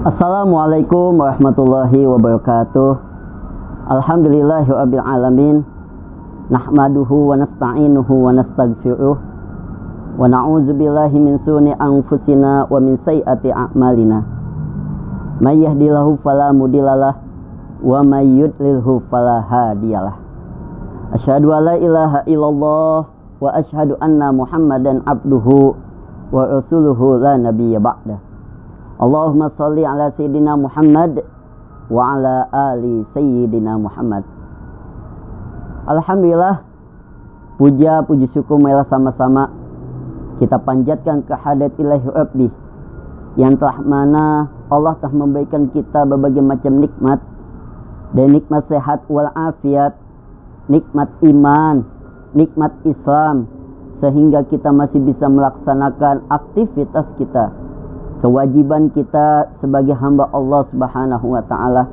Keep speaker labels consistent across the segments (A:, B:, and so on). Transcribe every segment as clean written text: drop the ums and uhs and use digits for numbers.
A: Assalamualaikum warahmatullahi wabarakatuh. Alhamdulillahirabbil alamin. Nahmaduhu wa nasta'inuhu wa nastaghfiruh wa na'udzubillahi min shururi anfusina wa min sayyiati a'malina. May yahdihillahu fala mudhillalah wa may yudlilhu fala hadiyalah. Asyhadu an la ilaha illallah wa asyhadu anna Muhammadan abduhu wa rasuluhu la nabiyya ba'da. Allahumma sholli ala sayyidina Muhammad wa ala ali sayyidina Muhammad. Alhamdulillah, puja puji syukur marilah sama-sama kita panjatkan kehadirat Ilahi Rabbi yang telah mana Allah telah memberikan kita berbagai macam nikmat, dan nikmat sehat wal afiat, nikmat iman, nikmat Islam, sehingga kita masih bisa melaksanakan aktivitas kita, kewajiban kita sebagai hamba Allah Subhanahu wa ta'ala,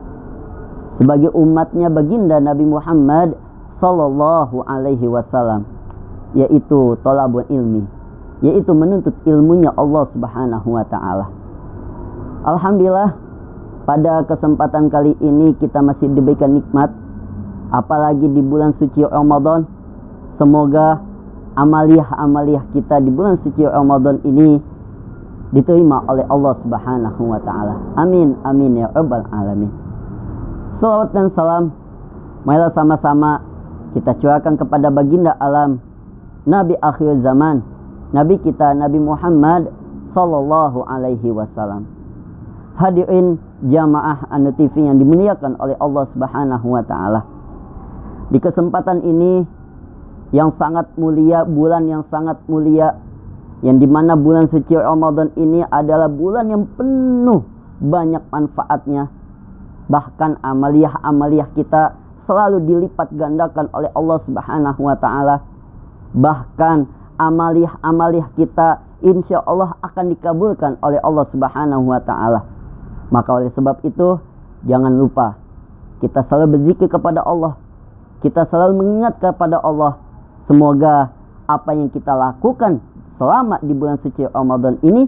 A: sebagai umatnya baginda Nabi Muhammad sallallahu alaihi wasallam, yaitu thalabul ilmi, yaitu menuntut ilmunya Allah Subhanahu wa ta'ala. Alhamdulillah, pada kesempatan kali ini kita masih diberikan nikmat, apalagi di bulan suci Ramadan. Semoga amaliyah kita di bulan suci Ramadan ini diterima oleh Allah Subhanahu wa ta'ala. Amin amin ya rabbal alamin. Salawat dan salam marilah sama-sama kita curahkan kepada baginda alam, Nabi akhir zaman, Nabi kita Nabi Muhammad sallallahu alaihi wasallam. Hadirin jamaah Anu TV yang dimuliakan oleh Allah Subhanahu wa ta'ala, di kesempatan ini yang sangat mulia, bulan yang sangat mulia, yang dimana bulan suci Ramadan ini adalah bulan yang penuh banyak manfaatnya. Bahkan amaliyah kita selalu dilipat gandakan oleh Allah Subhanahu wa ta'ala. Bahkan amaliyah kita insya Allah akan dikabulkan oleh Allah Subhanahu wa ta'ala. Maka oleh sebab itu, jangan lupa kita selalu berzikir kepada Allah, kita selalu mengingat kepada Allah. Semoga apa yang kita lakukan selama di bulan suci Ramadan ini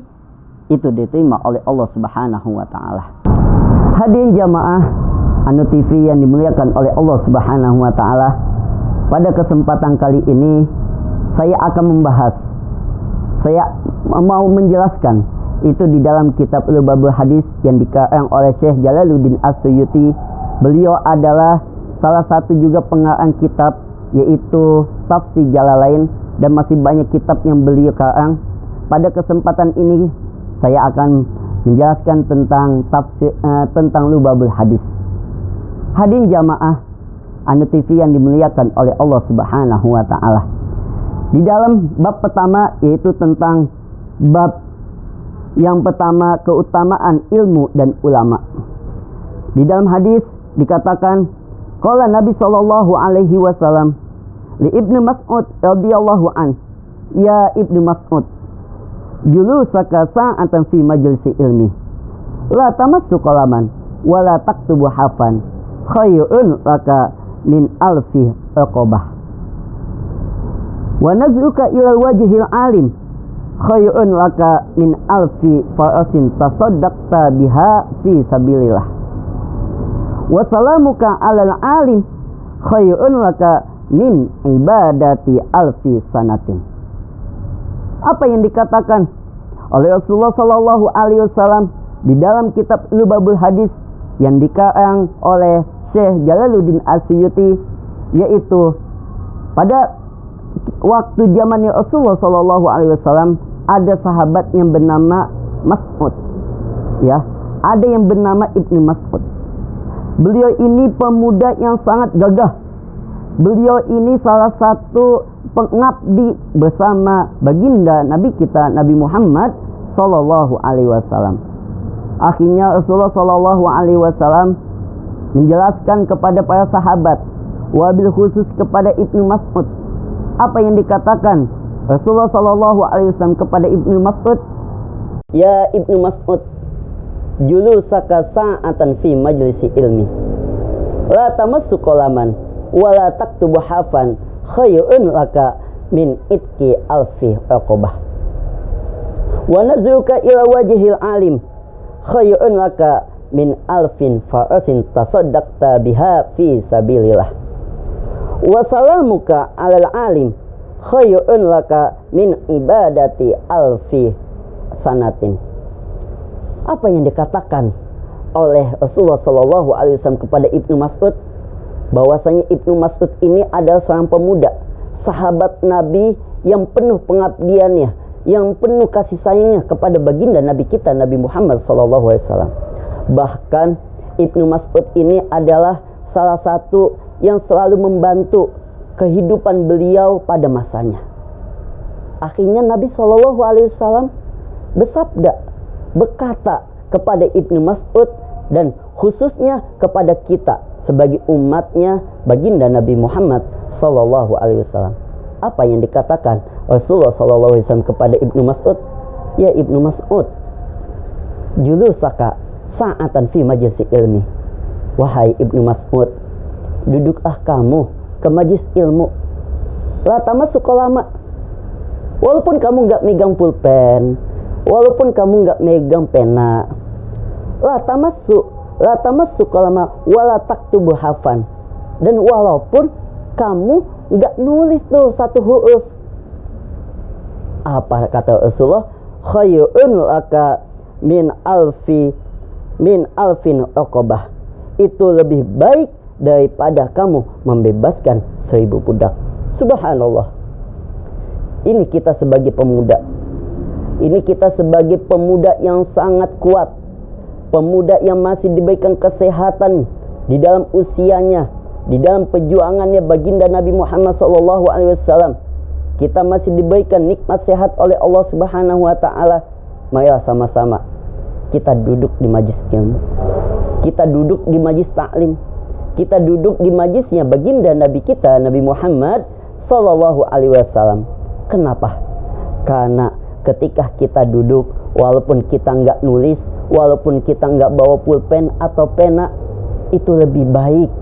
A: itu diterima oleh Allah Subhanahu wa ta'ala. Hadirin jamaah Anu TV yang dimuliakan oleh Allah Subhanahu wa ta'ala, pada kesempatan kali ini saya akan membahas, saya mau menjelaskan itu di dalam kitab Lubabul Hadis yang dikarang oleh Syekh Jalaluddin As-Suyuti. Beliau adalah salah satu juga pengarang kitab yaitu Tafsir Jalalain, dan masih banyak kitab yang beliau karang. Pada kesempatan ini saya akan menjelaskan tentang tentang Lubabul Hadis. Hadirin jamaah Anu TV yang dimuliakan oleh Allah Subhanahu wa ta'ala, di dalam bab pertama yaitu tentang bab yang pertama, keutamaan ilmu dan ulama. Di dalam hadis dikatakan, qala Nabi sallallahu alaihi wasallam li Ibnu Mas'ud radhiyallahu an, ya Ibnu Mas'ud, julusaka sa'atan fi majlisi ilmi, la tamassu qalaman wa la taktubu hafan, khayrun laka min alfi raqabah, wa nazruka ila wajhil alim, khayrun laka min alfi farasin tasaddaqta biha fi sabilillah, wa salamuka alal alim, khayrun laka min ibadati alfi sanatin. Apa yang dikatakan oleh Rasulullah sallallahu alaihi wasallam di dalam kitab Lubabul Hadis yang dikarang oleh Syekh Jalaluddin As-Suyuti, yaitu pada waktu zamannya Rasulullah sallallahu alaihi wasallam ada sahabat yang bernama Mas'ud, ya, ada yang bernama Ibnu Mas'ud. Beliau ini pemuda yang sangat gagah. Beliau ini salah satu pengabdi bersama baginda Nabi kita Nabi Muhammad sallallahu alaihi wasallam. Akhirnya Rasulullah sallallahu alaihi wasallam menjelaskan kepada para sahabat, wabil khusus kepada Ibnu Mas'ud. Apa yang dikatakan Rasulullah sallallahu alaihi wasallam kepada Ibnu Mas'ud? Ya Ibnu Mas'ud, julusaka sa'atan fi majlisi ilmi, la tamassu qalaman wa la taktubu hafan, khayrun laka min itki alfi raqabah, wa nazruka ila wajhil alim, khayrun laka min alfin farasin tasaddaqta biha fi sabilillah. Wa salamuka 'alal alim khayrun laka min ibadati alfi sanatin. Apa yang dikatakan oleh Rasulullah Shallallahu Alaihi Wasallam kepada Ibnu Mas'ud, bahwasanya Ibnu Mas'ud ini adalah seorang pemuda, sahabat Nabi yang penuh pengabdiannya, yang penuh kasih sayangnya kepada baginda Nabi kita Nabi Muhammad Shallallahu Alaihi Wasallam. Bahkan Ibnu Mas'ud ini adalah salah satu yang selalu membantu kehidupan beliau pada masanya. Akhirnya Nabi Shallallahu Alaihi Wasallam bersabda, berkata kepada Ibnu Mas'ud dan khususnya kepada kita sebagai umatnya baginda Nabi Muhammad Sallallahu Alaihi Wasallam. Apa yang dikatakan Rasulullah Sallallahu Alaihi Wasallam kepada Ibnu Mas'ud? Ya Ibnu Mas'ud, julusaka sa'atan fi majlis ilmi. Wahai Ibnu Mas'ud, duduklah kamu ke majlis ilmu. La tamassuq lama. Walaupun kamu nggak megang pulpen, walaupun kamu nggak megang pena, la tamassuq lama wala taktubu hafan. Dan walaupun kamu nggak nulis tuh satu huruf. Apa kata Rasulullah? Khayrun laka min alfin uqabah. Itu lebih baik daripada kamu membebaskan 1000 budak. Subhanallah. Ini kita sebagai pemuda. Ini kita sebagai pemuda yang sangat kuat, pemuda yang masih diberikan kesehatan di dalam usianya, di dalam perjuangannya baginda Nabi Muhammad SAW. Kita masih diberikan nikmat sehat oleh Allah Subhanahu wa Ta'ala. Marilah sama-sama kita duduk di majlis ilmu, kita duduk di majlis taklim, kita duduk di majlisnya baginda Nabi kita Nabi Muhammad SAW. Kenapa? Karena ketika kita duduk, walaupun kita nggak nulis, walaupun kita nggak bawa pulpen atau pena, itu lebih baik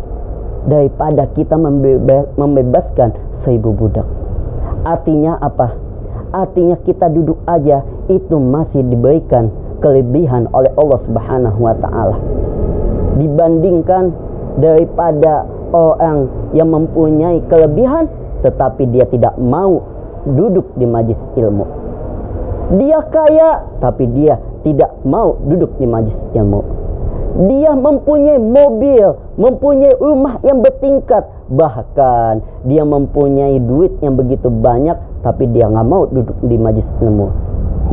A: daripada kita membebaskan 1000 budak. Artinya apa? Artinya kita duduk aja itu masih diberikan kelebihan oleh Allah Subhanahu wa Ta'ala, dibandingkan daripada orang yang mempunyai kelebihan tetapi dia tidak mau duduk di majlis ilmu. Dia kaya tapi dia tidak mau duduk di majlis ilmu. Dia mempunyai mobil, mempunyai rumah yang bertingkat, bahkan dia mempunyai duit yang begitu banyak tapi dia nggak mau duduk di majlis ilmu.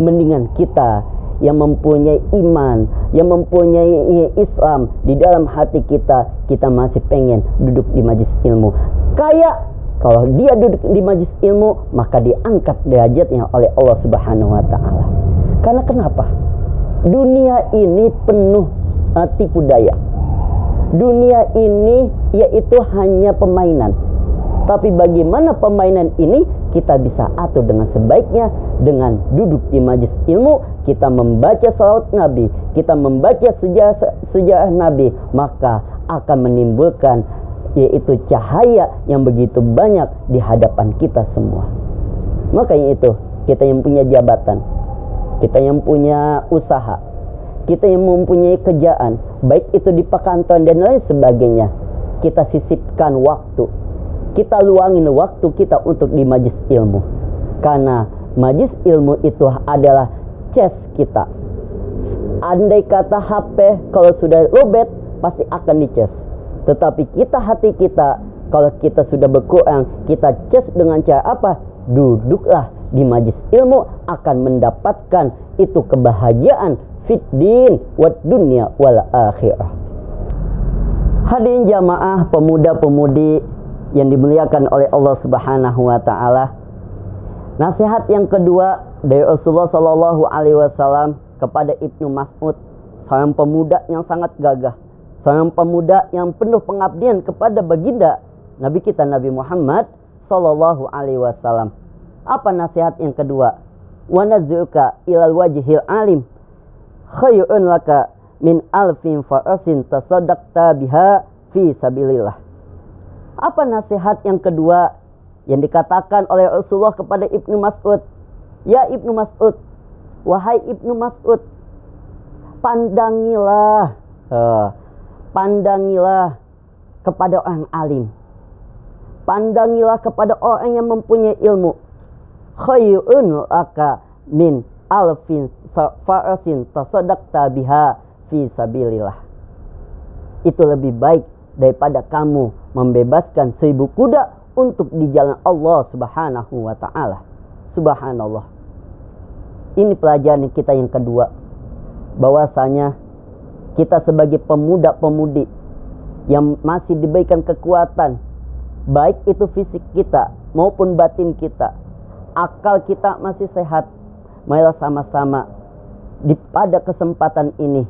A: Mendingan kita yang mempunyai iman, yang mempunyai Islam di dalam hati kita, kita masih pengen duduk di majlis ilmu. Kaya, kalau dia duduk di majlis ilmu, maka diangkat derajatnya oleh Allah Subhanahu wa Ta'ala. Karena kenapa? Dunia ini penuh tipu daya. Dunia ini yaitu hanya permainan. Tapi bagaimana permainan ini kita bisa atur dengan sebaiknya dengan duduk di majlis ilmu, kita membaca salawat Nabi, kita membaca sejarah Nabi, maka akan menimbulkan yaitu cahaya yang begitu banyak di hadapan kita semua. Makanya itu, kita yang punya jabatan, kita yang punya usaha, kita yang mempunyai kerjaan, baik itu di perkantoran dan lain sebagainya, kita sisipkan waktu, kita luangin waktu kita untuk di majlis ilmu. Karena majlis ilmu itu adalah cas kita. Andai kata HP kalau sudah lobet pasti akan dicas. Tetapi hati kita, kalau kita sudah berkurang, kita cas dengan cara apa? Duduklah di majlis ilmu, akan mendapatkan itu kebahagiaan fid din wad dunya wal akhirah. Hadirin jamaah pemuda-pemudi yang dimuliakan oleh Allah Subhanahu wa Ta'ala, nasihat yang kedua dari Rasulullah Sallallahu Alaihi Wasallam kepada Ibnu Mas'ud, seorang pemuda yang sangat gagah, seorang pemuda yang penuh pengabdian kepada baginda Nabi kita Nabi Muhammad Sallallahu Alaihi Wasallam. Apa nasihat yang kedua? Wa nazuka ilal wajhil alim khayrun laka min alfin farasin tasaddaqta biha fi sabilillah. Apa nasihat yang kedua yang dikatakan oleh Rasulullah kepada Ibnu Mas'ud? Ya Ibnu Mas'ud, wahai Ibnu Mas'ud, pandangilah pandangilah kepada orang alim, pandangilah kepada orang yang mempunyai ilmu. Khairun laka min alfin farasin tasaddaqta biha fi sabilillah. Itu lebih baik daripada kamu membebaskan 1000 kuda untuk di jalan Allah Subhanahu wa ta'ala. Subhanallah. Ini pelajaran kita yang kedua, bahwasanya kita sebagai pemuda-pemudi yang masih diberikan kekuatan, baik itu fisik kita maupun batin kita, akal kita masih sehat, marilah sama-sama pada kesempatan ini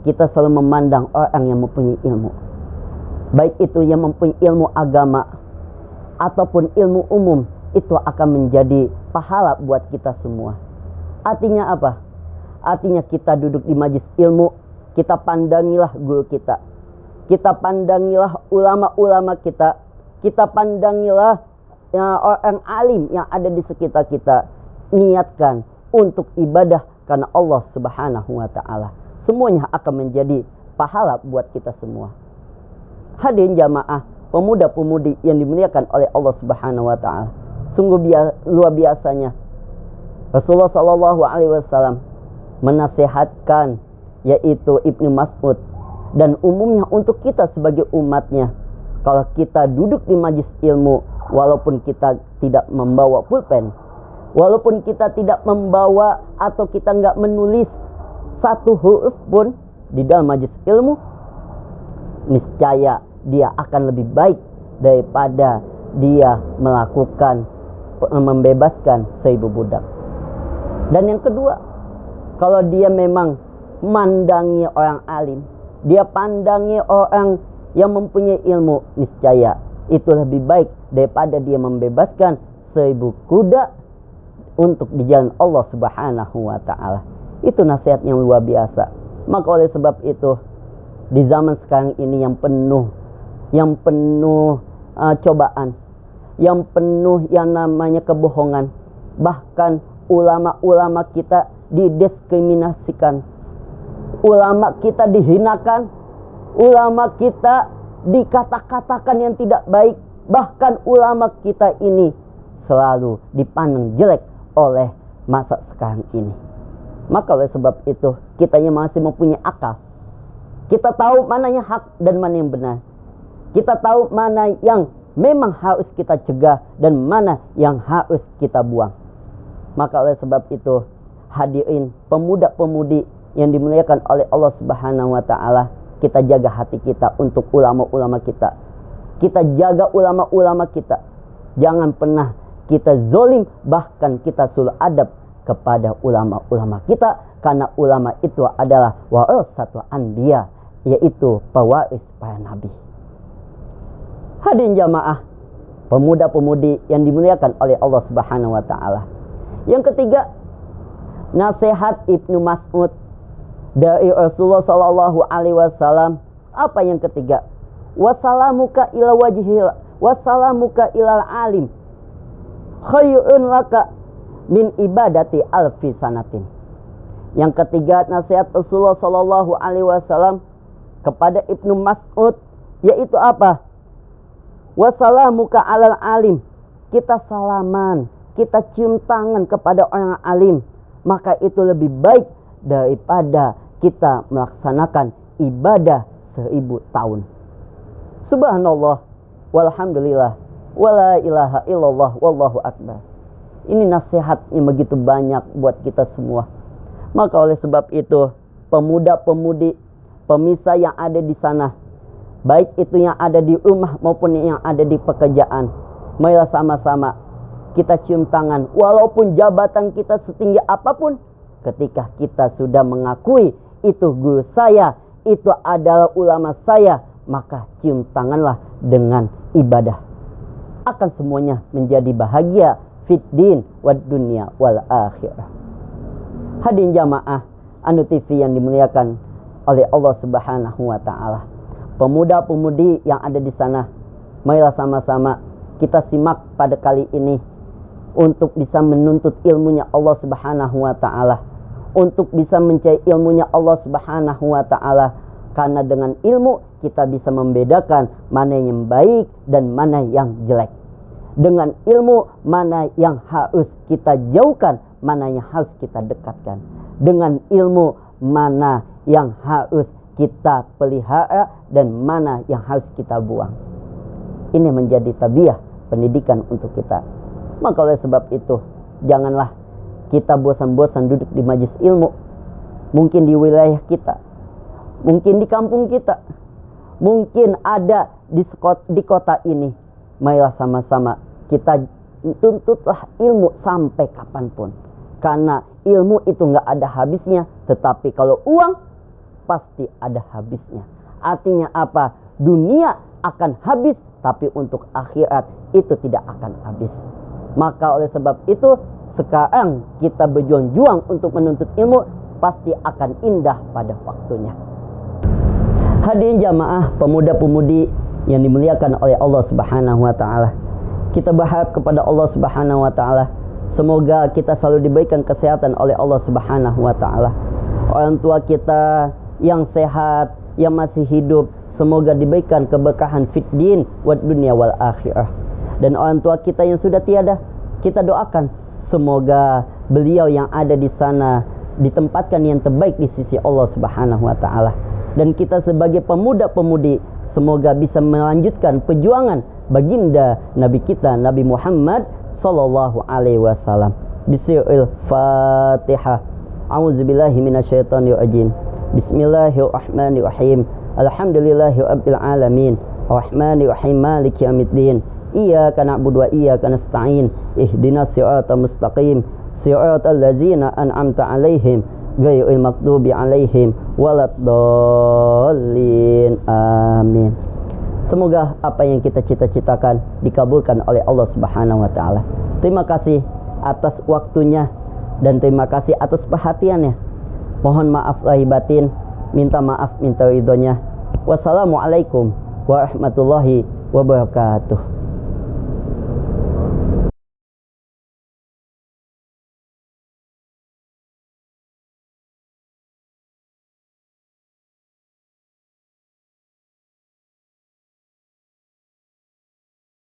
A: kita selalu memandang orang yang mempunyai ilmu, baik itu yang mempunyai ilmu agama ataupun ilmu umum, itu akan menjadi pahala buat kita semua. Artinya apa? Artinya kita duduk di majlis ilmu, kita pandangilah guru kita, kita pandangilah ulama-ulama kita, kita pandangilah orang alim yang ada di sekitar kita. Niatkan untuk ibadah karena Allah Subhanahu wa ta'ala. Semuanya akan menjadi pahala buat kita semua. Hadirin jamaah, pemuda-pemudi yang dimuliakan oleh Allah Subhanahu wa ta'ala, sungguh luar biasanya Rasulullah sallallahu alaihi wasallam menasihatkan, yaitu Ibnu Mas'ud, dan umumnya untuk kita sebagai umatnya, kalau kita duduk di majlis ilmu, walaupun kita tidak membawa pulpen, walaupun kita tidak membawa atau kita nggak menulis satu huruf pun di dalam majlis ilmu, niscaya dia akan lebih baik daripada dia melakukan membebaskan 1000 budak. Dan yang kedua, kalau dia memang mandangi orang alim, dia pandangi orang yang mempunyai ilmu, niscaya itu lebih baik daripada dia membebaskan 1000 kuda untuk di jalan Allah Subhanahu wa ta'ala. Itu nasihat yang luar biasa. Maka oleh sebab itu, di zaman sekarang ini yang penuh cobaan, yang penuh yang namanya kebohongan, bahkan ulama-ulama kita didiskriminasikan, ulama kita dihinakan, ulama kita dikata-katakan yang tidak baik, bahkan ulama kita ini selalu dipandang jelek oleh masa sekarang ini. Maka oleh sebab itu, kita yang masih mempunyai akal, kita tahu mana yang hak dan mana yang benar, kita tahu mana yang memang harus kita cegah dan mana yang harus kita buang. Maka oleh sebab itu, hadirin pemuda-pemudi yang dimuliakan oleh Allah Subhanahu wa ta'ala, kita jaga hati kita untuk ulama-ulama kita, kita jaga ulama-ulama kita. Jangan pernah kita zolim, bahkan kita sul adab kepada ulama-ulama kita, karena ulama itu adalah warasatul anbiya, yaitu pewaris para nabi. Hadirin jamaah, pemuda-pemudi yang dimuliakan oleh Allah Subhanahu wa ta'ala. Yang ketiga, nasihat Ibnu Mas'ud dari Rasulullah sallallahu alaihi wasallam. Apa yang ketiga? Wassalamuka ila wajhil, wassalamuka ilal alim khairun laka min ibadati alfi sanatin. Yang ketiga, nasihat Rasulullah sallallahu alaihi wasallam kepada Ibnu Mas'ud, yaitu apa? Wassalamuka alal alim. Kita salaman, kita cium tangan kepada orang alim, maka itu lebih baik daripada kita melaksanakan ibadah 1000 tahun. Subhanallah, walhamdulillah, wala ilaha illallah, wallahu akbar. Ini nasihat yang begitu banyak buat kita semua. Maka oleh sebab itu, pemuda-pemudi, pemirsa yang ada di sana, baik itu yang ada di rumah maupun yang ada di pekerjaan, marilah sama-sama kita cium tangan, walaupun jabatan kita setinggi apapun, ketika kita sudah mengakui itu guru saya, itu adalah ulama saya, maka cium tanganlah dengan ibadah. Akan semuanya menjadi bahagia fid din wad dunya wal akhirah. Hadirin jamaah Anu TV yang dimuliakan oleh Allah Subhanahu wa ta'ala, pemuda-pemudi yang ada di sana, marilah sama-sama kita simak pada kali ini untuk bisa menuntut ilmunya Allah Subhanahu wa ta'ala, untuk bisa mencari ilmunya Allah Subhanahu wa ta'ala. Karena dengan ilmu kita bisa membedakan mana yang baik dan mana yang jelek. Dengan ilmu mana yang harus kita jauhkan, mana yang harus kita dekatkan. Dengan ilmu mana yang harus kita pelihara dan mana yang harus kita buang. Ini menjadi tabiat pendidikan untuk kita. Maka oleh sebab itu, janganlah kita bosan-bosan duduk di majelis ilmu. Mungkin di wilayah kita, mungkin di kampung kita, mungkin ada di kota ini. Marilah sama-sama kita tuntutlah ilmu sampai kapanpun. Karena ilmu itu nggak ada habisnya. Tetapi kalau uang pasti ada habisnya. Artinya apa? Dunia akan habis, tapi untuk akhirat itu tidak akan habis. Maka oleh sebab itu, sekarang kita berjuang-juang untuk menuntut ilmu, pasti akan indah pada waktunya. Hadirin jamaah, pemuda-pemudi yang dimuliakan oleh Allah Subhanahu wa ta'ala, kita berharap kepada Allah Subhanahu wa ta'ala, semoga kita selalu diberikan kesehatan oleh Allah Subhanahu wa ta'ala. Orang tua kita yang sehat, yang masih hidup, semoga diberikan keberkahan fid din wa dunya wal akhirah. Dan orang tua kita yang sudah tiada, kita doakan semoga beliau yang ada di sana ditempatkan yang terbaik di sisi Allah Subhanahu wa ta'ala. Dan kita sebagai pemuda-pemudi semoga bisa melanjutkan perjuangan baginda Nabi kita Nabi Muhammad sallallahu alaihi wasallam. Bismillahirrahmanirrahim. A'udzubillahi minasyaitonir rajim. Bismillahirrahmanirrahim. Alhamdulillahirabbil alamin. Arrahmanirrahim. Maliki yaumiddin. Iyyaka na'budu wa iyyaka nasta'in. Ihdinas siratal mustaqim. Siratal ladzina an'amta 'alaihim ghairil maghdubi 'alaihim waladdallin. Amin. Semoga apa yang kita cita-citakan dikabulkan oleh Allah Subhanahu wa ta'ala. Terima kasih atas waktunya dan terima kasih atas perhatiannya. Mohon maaf lahir batin, minta maaf, minta ridhonya. Wassalamualaikum warahmatullahi wabarakatuh.